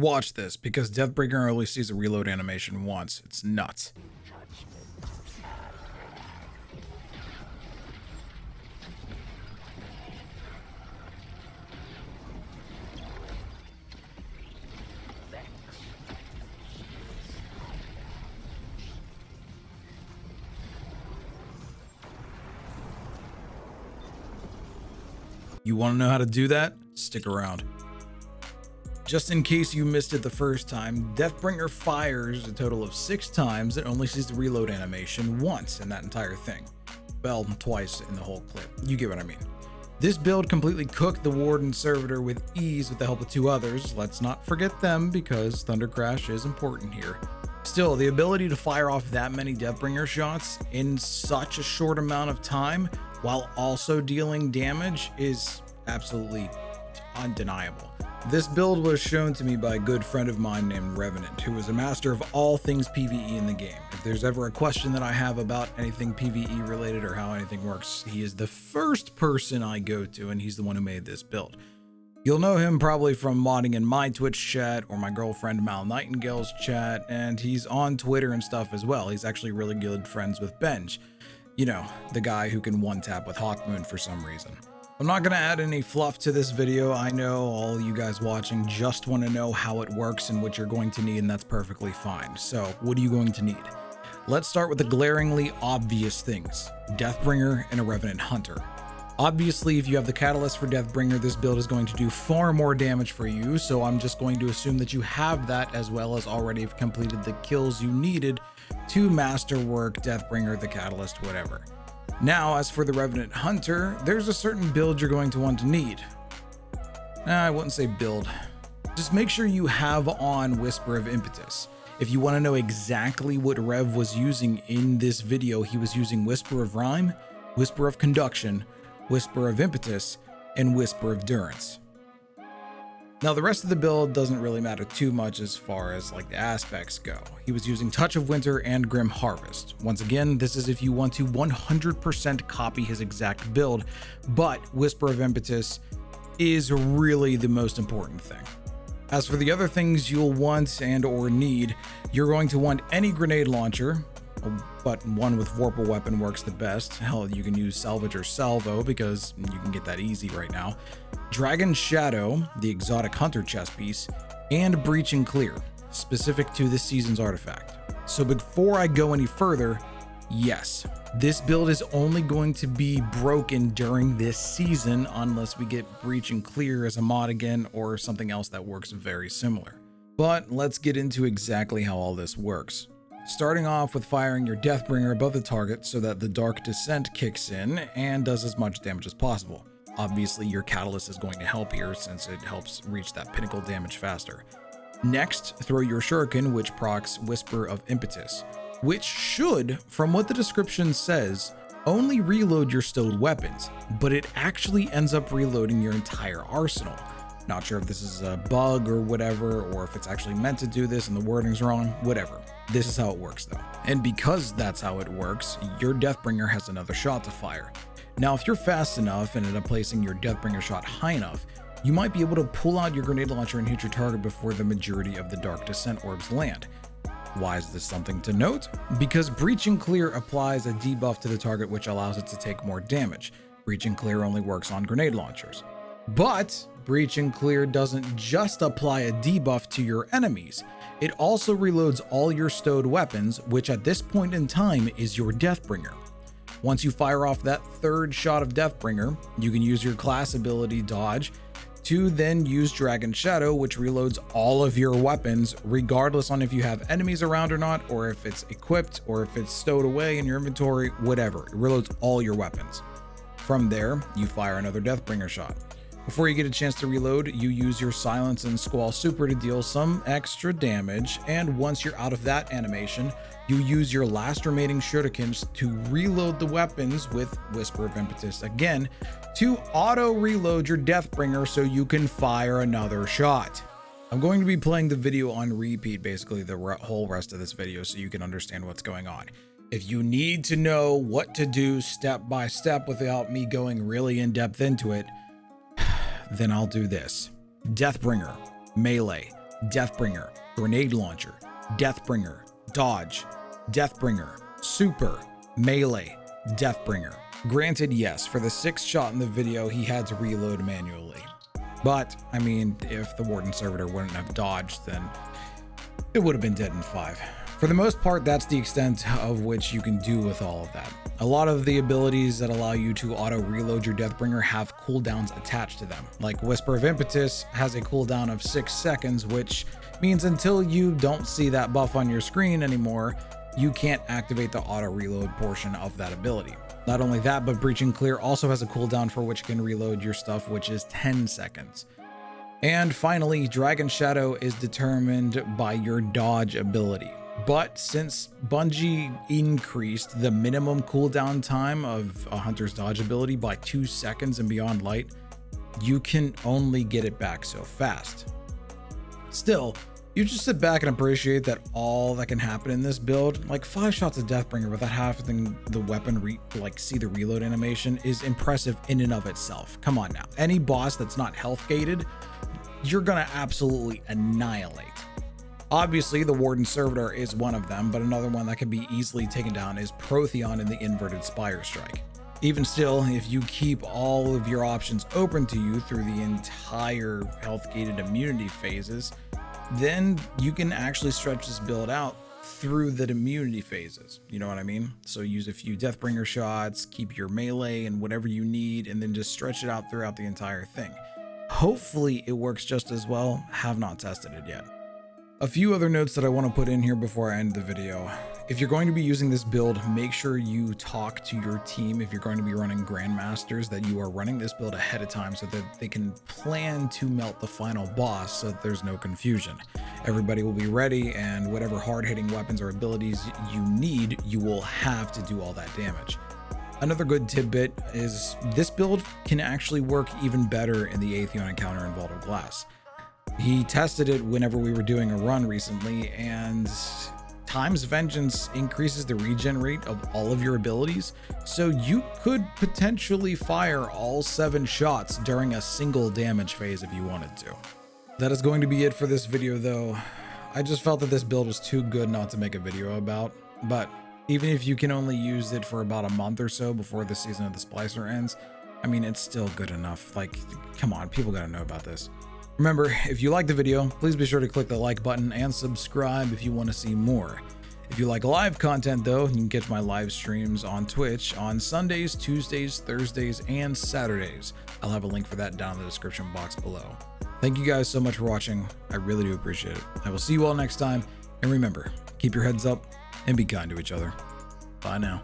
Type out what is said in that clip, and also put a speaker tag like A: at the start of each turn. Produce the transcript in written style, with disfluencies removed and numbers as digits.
A: Watch this, because DEATHBRINGER only sees a reload animation once. It's nuts. You want to know how to do that? Stick around. Just in case you missed it the first time, DEATHBRINGER fires a total of 6 times and only sees the reload animation once in that entire thing. Well, twice in the whole clip. You get what I mean. This build completely cooked the Warden servitor with ease with the help of 2 others. Let's not forget them because Thunder Crash is important here. Still, the ability to fire off that many DEATHBRINGER shots in such a short amount of time while also dealing damage is absolutely undeniable. This build was shown to me by a good friend of mine named Revenant, who is a master of all things PvE in the game. If there's ever a question that I have about anything PvE related or how anything works, he is the first person I go to, and he's the one who made this build. You'll know him probably from modding in my Twitch chat or my girlfriend Mal Nightingale's chat, and he's on Twitter and stuff as well. He's actually really good friends with Benj. You know, the guy who can one-tap with Hawkmoon for some reason. I'm not going to add any fluff to this video. I know all you guys watching just want to know how it works and what you're going to need, and that's perfectly fine. So what are you going to need? Let's start with the glaringly obvious things: DEATHBRINGER and a Revenant Hunter. Obviously, if you have the catalyst for DEATHBRINGER, this build is going to do far more damage for you, so I'm just going to assume that you have that, as well as already have completed the kills you needed to masterwork DEATHBRINGER, the catalyst, whatever. Now, as for the Revenant Hunter, there's a certain build you're going to want to need. I wouldn't say build. Just make sure you have on Whisper of Impetus. If you want to know exactly what Rev was using in this video, he was using Whisper of Rhyme, Whisper of Conduction, Whisper of Impetus, and Whisper of Durance. Now, the rest of the build doesn't really matter too much as far as like the aspects go. He was using Touch of Winter and Grim Harvest. Once again, this is if you want to 100% copy his exact build, but Whisper of Impetus is really the most important thing. As for the other things you'll want and or need, you're going to want any grenade launcher, but one with Vorpal weapon works the best. Hell, you can use SALVAGE'S SALVO because you can get that easy right now. Dragon Shadow, the exotic hunter chest piece, and Breach and Clear, specific to this season's artifact. So before I go any further, yes, this build is only going to be broken during this season unless we get Breach and Clear as a mod again or something else that works very similar. But let's get into exactly how all this works. Starting off with firing your DEATHBRINGER above the target so that the Dark Descent kicks in and does as much damage as possible. Obviously, your catalyst is going to help here since it helps reach that pinnacle damage faster. Next, throw your shuriken, which procs Whisper of Impetus, which should, from what the description says, only reload your stowed weapons, but it actually ends up reloading your entire arsenal. Not sure if this is a bug or whatever, or if it's actually meant to do this and the wording's wrong, whatever. This is how it works though. And because that's how it works, your DEATHBRINGER has another shot to fire. Now, if you're fast enough and end up placing your DEATHBRINGER shot high enough, you might be able to pull out your grenade launcher and hit your target before the majority of the Dark Descent orbs land. Why is this something to note? Because Breach and Clear applies a debuff to the target which allows it to take more damage. Breach and Clear only works on grenade launchers. But Breach and Clear doesn't just apply a debuff to your enemies. It also reloads all your stowed weapons, which at this point in time is your DEATHBRINGER. Once you fire off that third shot of DEATHBRINGER, you can use your class ability Dodge to then use Dragon Shadow, which reloads all of your weapons, regardless on if you have enemies around or not, or if it's equipped, or if it's stowed away in your inventory, whatever. It reloads all your weapons. From there, you fire another DEATHBRINGER shot. Before you get a chance to reload, you use your Silence and Squall Super to deal some extra damage, and once you're out of that animation, you use your last remaining shurikens to reload the weapons with Whisper of Impetus again to auto reload your DEATHBRINGER so you can fire another shot. I'm going to be playing the video on repeat basically the whole rest of this video so you can understand what's going on. If you need to know what to do step by step without me going really in depth into it, then I'll do this. DEATHBRINGER, melee, Deathbringer, Grenade Launcher, Deathbringer, Dodge, Deathbringer, Super, Melee, Deathbringer. Granted, yes, for the 6th shot in the video, he had to reload manually. But, I mean, if the Warden Servitor wouldn't have dodged, then it would have been dead in 5. For the most part, that's the extent of which you can do with all of that. A lot of the abilities that allow you to auto-reload your Deathbringer have cooldowns attached to them. Like Whisper of Impetus has a cooldown of 6 seconds, which means until you don't see that buff on your screen anymore, you can't activate the auto-reload portion of that ability. Not only that, but Breaching Clear also has a cooldown for which you can reload your stuff, which is 10 seconds. And finally, Dragon Shadow is determined by your dodge ability. But since Bungie increased the minimum cooldown time of a Hunter's dodge ability by 2 seconds and Beyond Light, you can only get it back so fast. Still, you just sit back and appreciate that all that can happen in this build, like 5 shots of Deathbringer without having the weapon see the reload animation, is impressive in and of itself. Come on now. Any boss that's not health gated, you're gonna absolutely annihilate. Obviously, the Warden Servitor is one of them, but another one that can be easily taken down is Protheon in the Inverted Spire Strike. Even still, if you keep all of your options open to you through the entire health-gated immunity phases, then you can actually stretch this build out through the immunity phases. You know what I mean? So use a few Deathbringer shots, keep your melee and whatever you need, and then just stretch it out throughout the entire thing. Hopefully it works just as well. Have not tested it yet. A few other notes that I want to put in here before I end the video. If you're going to be using this build, make sure you talk to your team if you're going to be running Grandmasters, that you are running this build ahead of time so that they can plan to melt the final boss so that there's no confusion. Everybody will be ready, and whatever hard-hitting weapons or abilities you need, you will have to do all that damage. Another good tidbit is this build can actually work even better in the Atheon encounter in Vault of Glass. He tested it whenever we were doing a run recently, and Time's Vengeance increases the regen rate of all of your abilities, so you could potentially fire all 7 shots during a single damage phase if you wanted to. That is going to be it for this video though. I just felt that this build was too good not to make a video about, but even if you can only use it for about a month or so before the season of the Splicer ends, I mean, it's still good enough. Like, come on, people gotta know about this. Remember, if you like the video, please be sure to click the like button and subscribe if you want to see more. If you like live content though, you can catch my live streams on Twitch on Sundays, Tuesdays, Thursdays, and Saturdays. I'll have a link for that down in the description box below. Thank you guys so much for watching. I really do appreciate it. I will see you all next time, and remember, keep your heads up and be kind to each other. Bye now.